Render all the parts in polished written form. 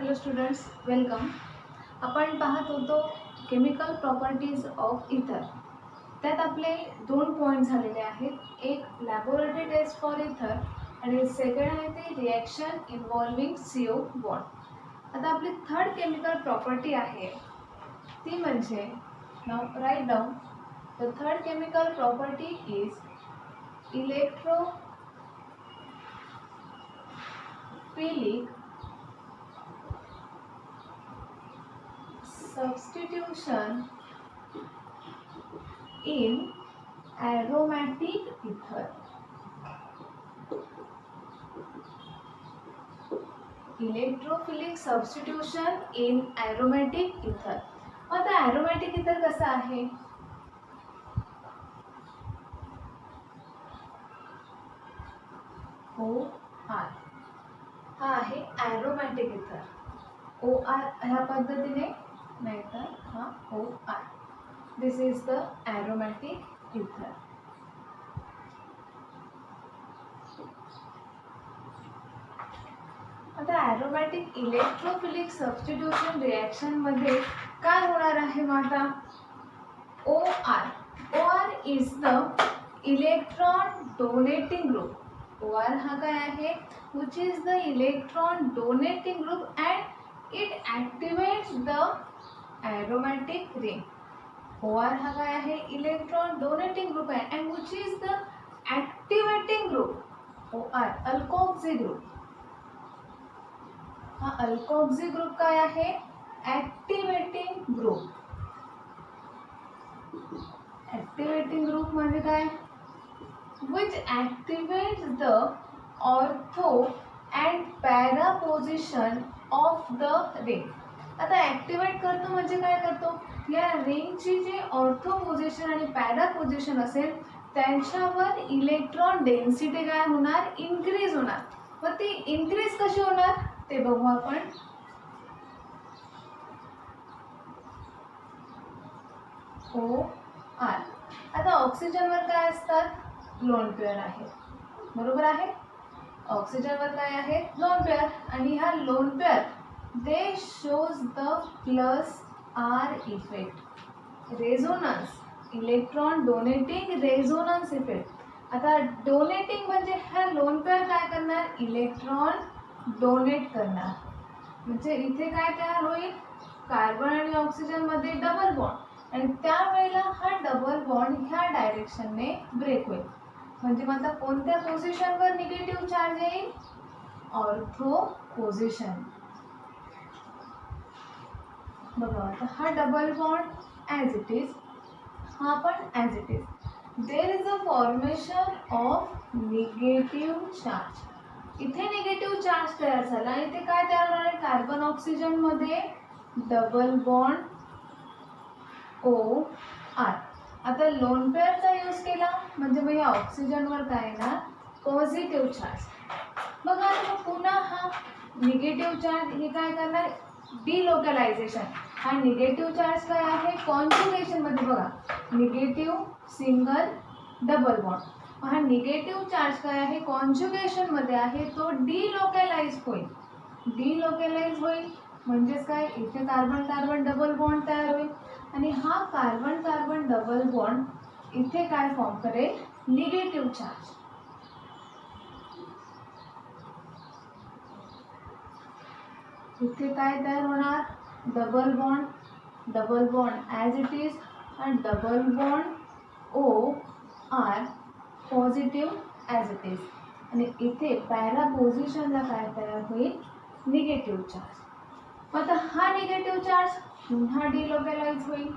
Hello students, welcome. आपण पाहत होतो केमिकल प्रॉपर्टीज ऑफ इथर. त्यात आपले 2 पॉईंट झालेले आहेत. एक लॅबोरेटरी टेस्ट फॉर इथर आणि सेकंड आहे ते रिॲक्शन इन्व्हॉल्विंग CO बॉन्ड. आता आपली थर्ड केमिकल प्रॉपर्टी आहे ती म्हणजे, नाव right down, the third chemical property is electrophilic substitution in aromatic ether. Electrophilic substitution in aromatic ether. आता ॲरोमॅटिक इथर कसं आहे? OR हा आहे ॲरोमॅटिक इथर. OR ह्या पद्धतीने, नाहीतर हा OR. This is the aromatic ether. आता ॲरोमॅटिक इलेक्ट्रोफिलिक सबस्टिट्यूशन रिॲक्शन मध्ये काय होणार आहे? मग आता OR is the electron donating group. OR हा काय आहे? which is the electron donating group and it activates the aromatic ring. OR हा काय आहे? इलेक्ट्रॉन डोनेटिंग ग्रुप आहे and which is the activating group. OR alkoxy group. हा alkoxy group काय आहे? ॲक्टिवेटिंग ग्रुप. ॲक्टिवेटिंग ग्रुप म्हणजे काय? which activates the ortho and para position of the ring. आता ॲक्टिवेट करतो म्हणजे काय करतो? या रिंगची जी ऑर्थो पोझिशन आणि पॅरा पोझिशन असेल त्यांच्यावर इलेक्ट्रॉन डेन्सिटी काय होणार? इन्क्रीज होणार. मग ती इन्क्रीज कशी होणार ते बघू आपण. OR. आता ऑक्सिजनवर काय असतात? लोन पेअर आहे, बरोबर आहे. ऑक्सिजनवर काय आहे? Lone pair. आणि हा lone pair they shows the plus R effect. Resonance, electron donating resonance effect. आता डोनेटिंग म्हणजे ह्या लोन पेअर काय करणार? इलेक्ट्रॉन डोनेट करणार. म्हणजे इथे काय तयार होईल? कार्बन आणि ऑक्सिजन मध्ये डबल बॉन्ड आणि त्यावेळेला हा डबल बॉन्ड ह्या डायरेक्शनने ब्रेक होईल. म्हणजे आता कोणत्या पोझिशनवर निगेटिव्ह चार्ज येईल? Ortho position. बघा आता हा double bond as it is, हा पण as it is. There is a formation of negative charge. इथे निगेटिव्ह चार्ज तयार झाला आणि इथे काय तयार होणार आहे? कार्बन ऑक्सिजन मध्ये डबल बॉन्ड OR. आता लोन पेअरचा यूज केला म्हणजे मग या ऑक्सिजनवर काय येणार? Positive charge. बघा आता पुन्हा हा निगेटिव्ह चार्ज हे काय करणार? डिलोकलायझेशन. हा निगेटिव्ह चार्ज काय आहे? कॉन्जुगेशन मध्ये बघा निगेटिव्ह सिंगल डबल बॉन्ड. हा निगेटिव्ह चार्ज काय आहे? कॉन्जुगेशन मध्ये आहे, तो डिलोकलाइज होईल. डिलोकलाइज होईल म्हणजेच काय? इथे कार्बन कार्बन डबल बॉन्ड तयार होईल आणि हा कार्बन कार्बन डबल बॉन्ड इथे काय फॉर्म करेल? Negative charge. इथे काय तयार होणार? Double bond as it is आणि double bond OR positive as it is. आणि इथे पॅरा पोझिशनला काय तयार होईल? Negative charge. मग आता हा निगेटिव्ह चार्ज पुन्हा डिलोकलाइज होईल,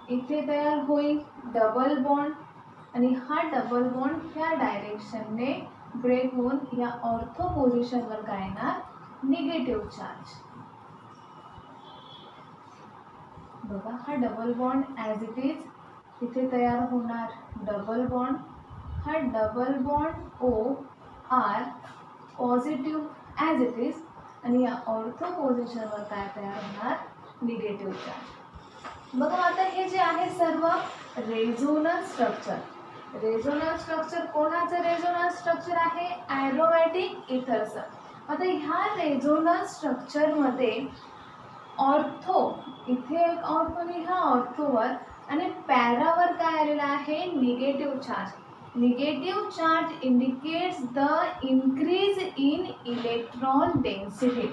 इथे तयार होईल डबल बॉन्ड आणि हा डबल बॉन्ड ह्या डायरेक्शनने ब्रेक होऊन या ऑर्थो पोझिशनवर काय येणार? Negative charge. बघा हा double bond as it is, इथे तयार होणार डबल बॉन्ड. हा double bond OR positive as it is आणि या ऑर्थो पोझिशनवर काय तयार होणार? Negative charge. बघा आता हे जे आहे सर्व रेझोनन्स स्ट्रक्चर. रेझोनन्स स्ट्रक्चर कोणाचं रेझोनन्स स्ट्रक्चर आहे? ॲरोमॅटिक इथरचं. आता ह्या रेझोनन्स स्ट्रक्चरमध्ये ऑर्थो, इथे एक ऑर्थो आणि ह्या ऑर्थोवर आणि पॅरावर काय आलेलं आहे, negative charge. Negative charge indicates the increase in electron density.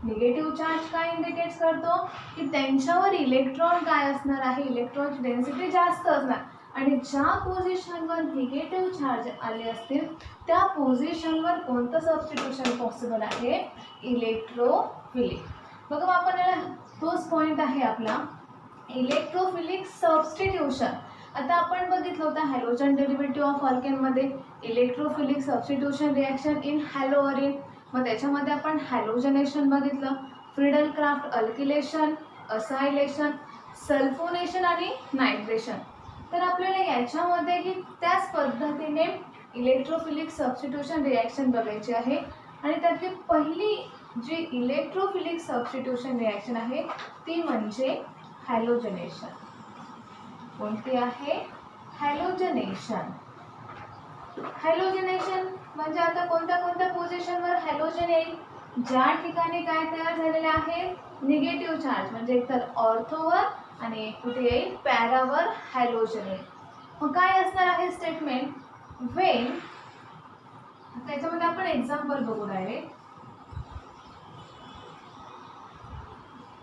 Negative charge काय इंडिकेट्स करतो की त्यांच्यावर इलेक्ट्रॉन काय असणार आहे, इलेक्ट्रॉनची डेन्सिटी जास्त असणार आणि ज्या पोझिशनवर निगेटिव्ह चार्ज आले असतील त्या पोझिशनवर कोणतं सबस्टिट्यूशन पॉसिबल आहे, इलेक्ट्रोफिलिक. बघा आपण याला तोच पॉईंट आहे आपला इलेक्ट्रोफिलिक सबस्टिट्यूशन. आता आपण बघितलं होतं हॅलोजन डेरिव्हेटिव्ह ऑफ अल्केनमध्ये electrophilic substitution reaction in haloarene. मग त्याच्यामध्ये आपण हॅलोजनेशन बघितलं, Friedel Craft alkylation, acylation, sulphonation आणि नायट्रेशन. तर आपल्याला याच्यामध्येही त्याच पद्धतीने इलेक्ट्रोफिलिक सबस्टिट्यूशन रिॲक्शन बघायची आहे आणि त्यातली पहिली जी इलेक्ट्रोफिलिक सबस्टिट्यूशन रिॲक्शन आहे ती म्हणजे हॅलोजनेशन. कोणती आहे, हॅलोजनेशन. हॅलोजनेशन म्हणजे आता कोणत्या कोणत्या पोझिशनवर हॅलोजन येईल, ज्या ठिकाणी काय तयार झालेले आहे, निगेटिव्ह चार्ज म्हणजे एकतर ऑर्थोवर आणि एक कुठे येईल, पॅरावर हॅलोजन येईल. मग काय असणार आहे स्टेटमेंट, वेन, त्याच्यामध्ये आपण एक्झाम्पल बघू डायरेक्ट.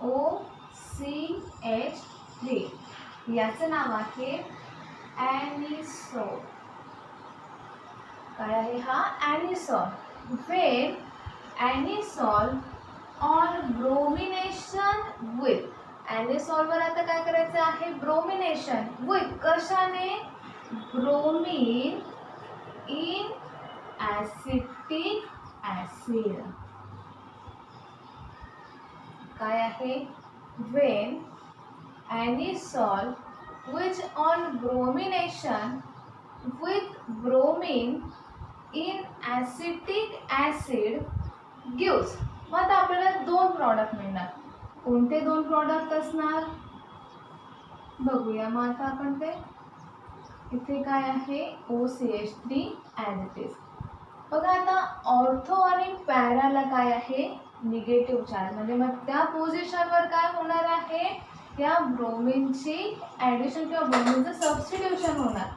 OCH3 याचं नाव आहे ॲनिसोल. काय आहे हा, ॲनिसोल. वेन ॲनिसोल ऑन ब्रोमिनेशन विथ, ॲनिसोलवर आता काय करायचं आहे, ब्रोमिनेशन विथ, कशाने, ब्रोमीन इन ॲसिटिक ॲसिड. काय आहे, Wien ॲनिसोल which on bromination with bromine in acetic acid gives. मग आता आपल्याला दोन प्रॉडक्ट मिळणार. कोणते दोन प्रॉडक्ट असणार बघूया. मग आता आपण ते इथे काय आहे, OCH3 ॲज इट इज. बघा आता ऑर्थो आणि पॅराला काय आहे, निगेटिव्ह चार्ज म्हणजे मग त्या पोझिशनवर काय होणार आहे, त्या ब्रोमिनची ॲडिशन किंवा ब्रोमिनचं सबस्टिट्यूशन होणार.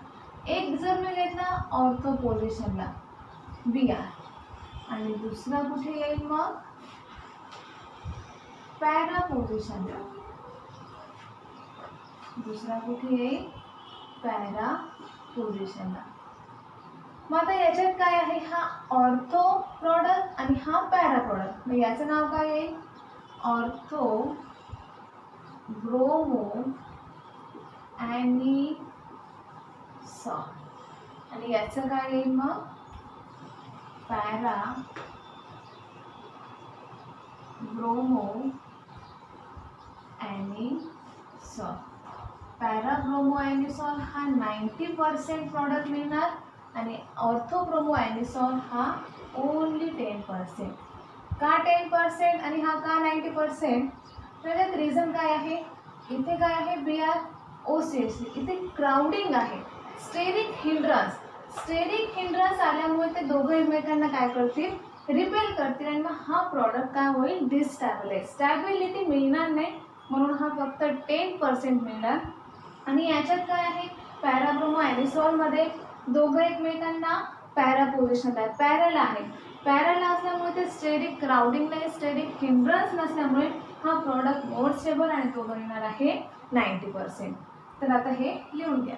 एक जर मी घेतला ऑर्थो पोझिशनला Br आणि दुसरा कुठे येईल मग, पॅरा पोझिशनला. दुसरा कुठे येईल, पॅरा पोझिशनला. मग आता याच्यात काय आहे, हा ऑर्थो प्रॉडक्ट आणि हा पॅरा प्रॉडक्ट. मग याचं नाव काय येईल, ऑर्थो ब्रोमो ॲनिसॉल आणि याचं काय येईल मग, पॅरा ब्रोमो ॲनिसॉल. पॅरा ब्रोमो ॲनिसॉल हा 90% प्रॉडक्ट मिळणार आणि ऑर्थो ब्रोमो ॲनिसॉल हा ओनली 10%. का 10% आणि हा का 90%, त्याच्यात रिझन काय आहे, इथे काय आहे, Br OCH, इथे क्राउडिंग आहे, स्टेरिक हिंड्रन्स. स्टेरिक हिंड्रन्स आल्यामुळे ते दोघं एकमेकांना काय करतील, रिपेल करतील आणि मग हा प्रॉडक्ट काय होईल, डिस्टॅबिलाइज. स्टॅबिलिटी मिळणार नाही म्हणून हा फक्त 10% मिळणार. आणि याच्यात काय आहे, पॅराब्रोमो ॲनिसॉलमध्ये दोघं एकमेकांना पॅरा पोझिशनला आहे, पॅराला आहे. पॅराला असल्यामुळे ते स्टेरिक क्राउडिंग नाही, स्टेरिक हिंड्रन्स नसल्यामुळे हा प्रॉडक्ट मोर स्टेबल आणि तो बनणार आहे 90%. तर आता हे लिहून घ्या.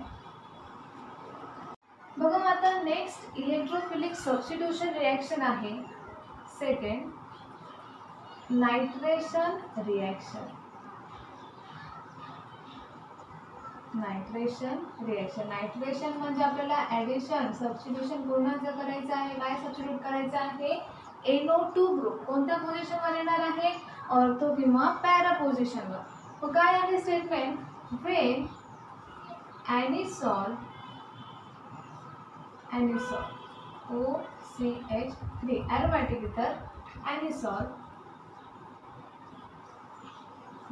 बघा आता नेक्स्ट इलेक्ट्रोफिलिक सबस्टिट्यूशन रिॲक्शन आहे second, nitration reaction. Nitration reaction, nitration म्हणजे आपल्याला ॲडिशन सबस्टिट्यूशन पूर्ण जर करायचं आहे, काय सबस्टिट्यूट करायचं आहे, NO2 ग्रुप. कोणत्या पोझिशनवर येणार आहे, ऑर्थो किंवा पॅरा पोझिशनवर. मग काय आहे स्टेटमेंट, वेन ॲनिसॉल OCH3 ॲरोमॅटिक इथर ॲनिसॉल,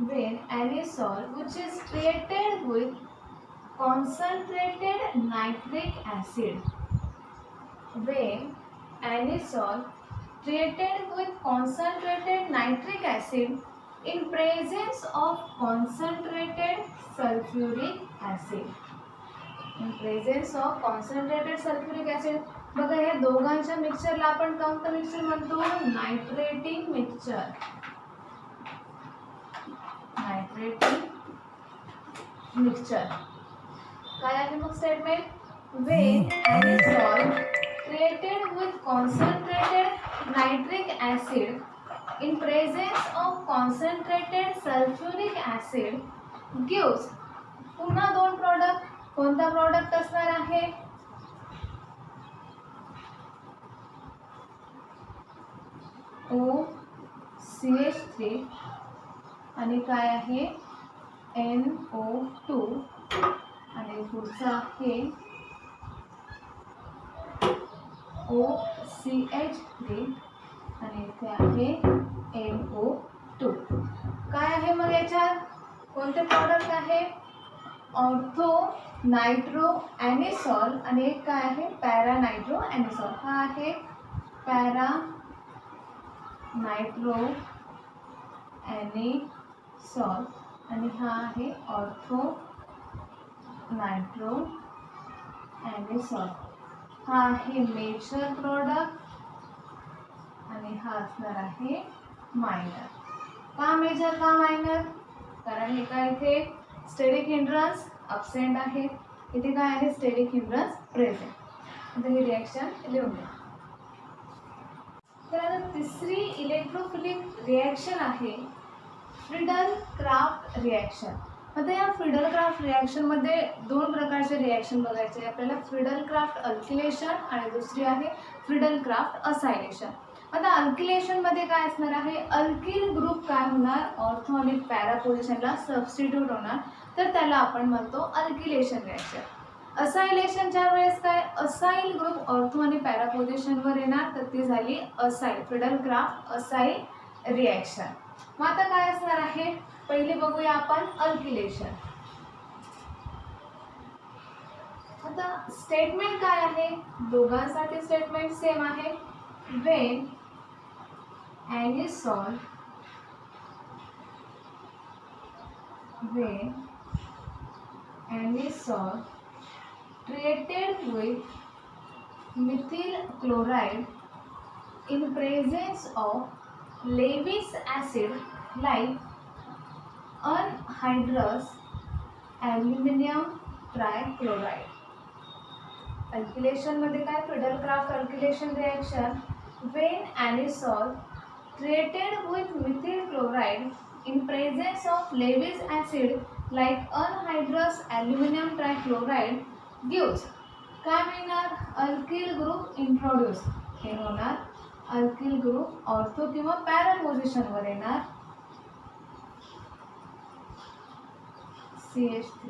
when anisole which is treated with concentrated nitric acid, when anisole treated with concentrated nitric acid in presence of concentrated sulfuric acid. In presence of concentrated sulfuric acid. बघा या दोघांच्या मिक्सचरला आपण कोणतं mixture म्हणतो? नायट्रेटिंग mixture. नायट्रेटिंग mixture. काय आहे मग statement? When anisole treated with concentrated nitric acid in presence of concentrated sulfuric acid gives. पुन्हा दोन प्रोडक्ट. कोणता प्रोडक्ट असणार आहे? OCH3 आणि काय आहे? NO2 आणि पुढचा आहे OCH3 आणि इथे आहे NO2. काय आहे मग याच्यात? कोणते प्रॉडक्ट आहे? ऑर्थो नायट्रो ॲनिसॉल आणि एक काय आहे? Para nitro anisole. हा आहे पॅरा नायट्रो ॲनिसॉल आणि हा आहे ऑर्थो नायट्रो ॲनिसॉल. हा आहे मेजर प्रोडक्ट आणि हा असणार आहे मायनर. का मेजर का मायनर? कारण हे काय इथे स्टेरिक हिंड्रन्स अब्सेंट आहे, इथे काय आहे? Steric hindrance present. आता ही रिॲक्शन लिहून घ्या. तर आता तिसरी इलेक्ट्रोफिलिक रिॲक्शन आहे फ्रिडल क्राफ्ट रिॲक्शन. आता या फ्रिडल क्राफ्ट रिॲक्शनमध्ये दोन प्रकारचे रिॲक्शन बघायचे आहे आपल्याला. फ्रिडल क्राफ्ट अल्किलेशन आणि दुसरी आहे फ्रिडल क्राफ्ट असायलेशन. आता अल्किलेशनमध्ये काय असणार आहे? अल्किल ग्रुप काय होणार? ऑर्थो आणि पॅरा पोझिशनला सबस्टिट्यूट होणार, तर त्याला आपण म्हणतो अल्किलेशन रिॲक्शन. असायलेशनच्या वेळेस काय? असाइल ग्रुप ऑर्थो आणि पॅरा पोझिशनवर येणार, तर ती झाली acyl. Friedel Crafts acyl reaction. मग आता काय असणार आहे? पहिले बघूया आपण अल्किलेशन. आता स्टेटमेंट काय आहे? दोघांसाठी स्टेटमेंट सेम आहे. When anisole treated with methyl chloride in presence of Lewis acid like anhydrous aluminum trichloride. Alkylation मध्ये काय? Friedel Craft alkylation reaction. When anisole treated with methyl chloride in presence of Lewis acid like anhydrous aluminum trichloride gives. काय मिळणार? Alkyl group introduce. हे होणार alkyl group ortho किंवा para पोझिशनवर येणार. CH3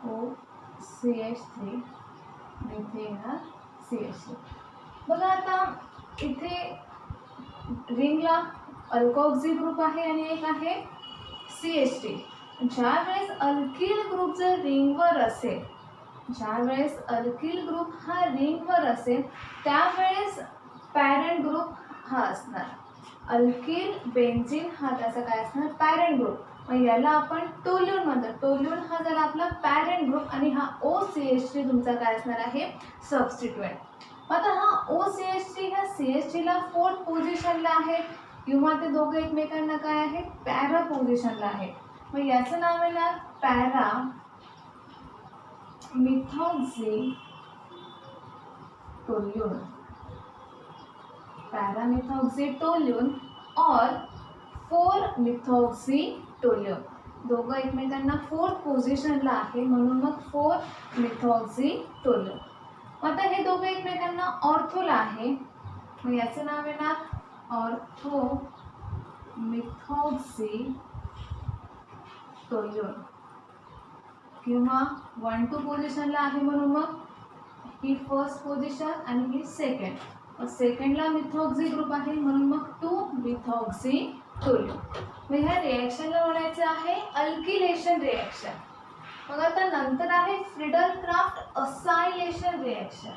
OCH3 इथे येणार CH3. बघा आता इथे रिंगला अल्कोक्सी ग्रुप आहे आणि एक आहे CH3. ज्या वेळेस अल्किल ग्रुप जर रिंगवर असेल, ज्या वेळेस अल्किल ग्रुप हा रिंगवर असेल, त्यावेळेस पॅरेंट ग्रुप हा असणार. अल्किल बेन्झीन हा त्याचा काय असणार? Parent group. मग याला आपण टोल्यून म्हणतो. टोल्यून हा झाला आपला पॅरेंट ग्रुप आणि हा OCH3 तुमचा काय असणार आहे? सबस्टिट्यूएंट. आता हा OCH3 ह्या CH3ला फोर्थ पोझिशनला आहे किंवा ते दोघे एकमेकांना काय आहे? पॅरा पोझिशनला आहे. मग याचं नाव येणार para methoxy toluene. Para methoxy toluene और 4-मिथॉक्सी टोल्यून. दोघं एकमेकांना फोर्थ पोझिशनला आहे म्हणून मग 4-मिथॉक्सी टोल्यून. आता हे दोघं एकमेकांना ऑर्थोला आहे, मग याचं नाव येणार ऑर्थो मिथॉक्सी टोल्यून किंवा 1-2 पोझिशनला आहे म्हणून मग ही फर्स्ट पोझिशन आणि ही सेकंड. सेकंडला मिथॉक्सी ग्रुप आहे म्हणून मग 2-मिथॉक्सी टोल्यून. मग ह्या रिॲक्शनला म्हणायचं आहे अल्किलेशन रिॲक्शन. मग आता नंतर आहे Friedel-craft acylation reaction.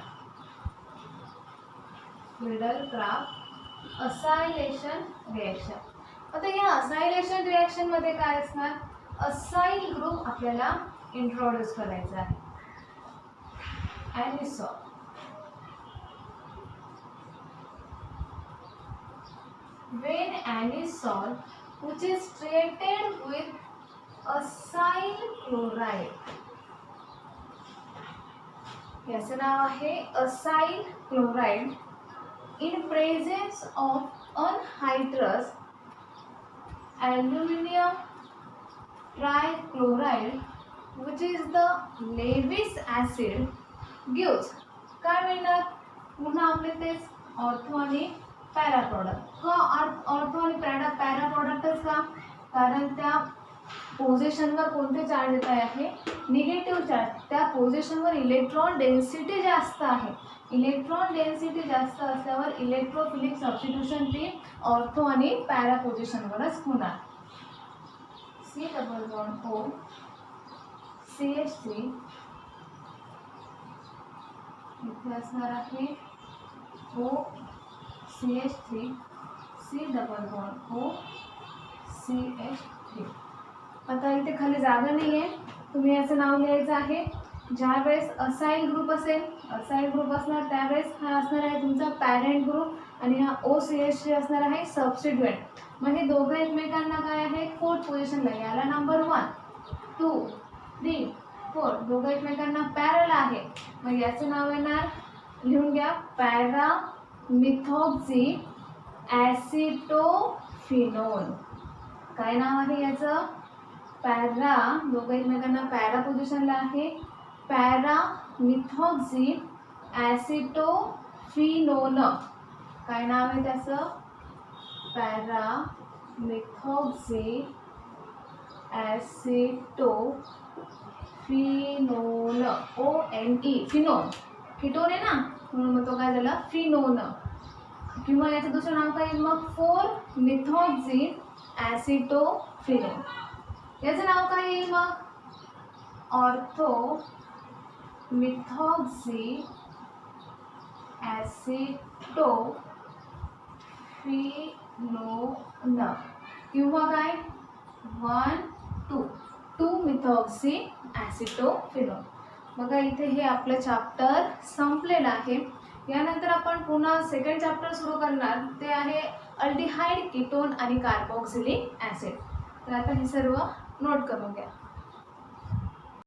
Friedel-craft acylation reaction. आता या असायलेशन रिएक्शन मध्ये काय असणार, असाइल ग्रुप आपल्याला इंट्रोड्यूस करायचा आहे. ॲनिसॉल. When anisole which is treated with acyl chloride, याचं नाव आहे acyl chloride, in presence of anhydrous aluminum trichloride which is the Lewis acid gives, काय मिळणार, पुन्हा आपले तेच ऑर्थो आणि पॅरा प्रॉडक्ट. का ऑर्थो आणि पॅरा प्रॉडक्टच का, कारण त्या पोझिशनवर कोणते चार्ज येत आहे, निगेटिव्ह चार्ज. त्या पोझिशनवर इलेक्ट्रॉन डेन्सिटी जास्त आहे. इलेक्ट्रॉन डेन्सिटी जास्त असल्यावर इलेक्ट्रोफिलिक सबस्टिट्यूशन ती ऑर्थो आणि पॅरा पोझिशनवरच होणार. C+O CH3 इथे असणार आहे O CH3 C+O CH3. आता इथे खाली जागा नाही आहे, तुम्ही याचं नाव लिहायचं आहे. ज्या वेळेस असाइल ग्रुप असेल, असाइल ग्रुप असणार त्यावेळेस हा असणार आहे तुमचा पॅरेंट ग्रुप आणि हा OCH3 असणार आहे सबस्टिट्यूएंट. मग हे दोघं एकमेकांना काय आहे, फोर्थ पोझिशनला, याला नंबर 1 2 3 4 दोघं एकमेकांना पॅरल आहे. मग याचं नाव येणार, लिहून घ्या, पॅरा मिथॉक्सी ॲसिटोफिनोल. काय नाव आहे याचं, पॅरा, दोघं एकमेकांना पॅरा पोझिशनला आहे, पॅरा मिथॉक्सी ॲसिटोफिनोल. काय नाव आहे त्याचं, para methoxy acetophenol. ONE phenol, ketone आहे ना म्हणून मग तो काय झाला फिनोल. किंवा याचं दुसरं नाव काय येईल मग 4-मिथॉक्सी ॲसिटोफिनोल. याचं नाव काय येईल मग ऑर्थो मिथॉक्सी ॲसिटोफिनोल किंवा काय 1-2-मिथॉक्सी ॲसिटोफिनोल. बघा इथे हे आपलं चॅप्टर संपलेलं आहे. यानंतर आपण पुन्हा सेकंड चॅप्टर सुरू करणार, ते आहे अल्डिहाइड, कीटोन आणि कार्बोक्सिलिक ॲसिड. तर आता हे सर्व नोट करून घ्या.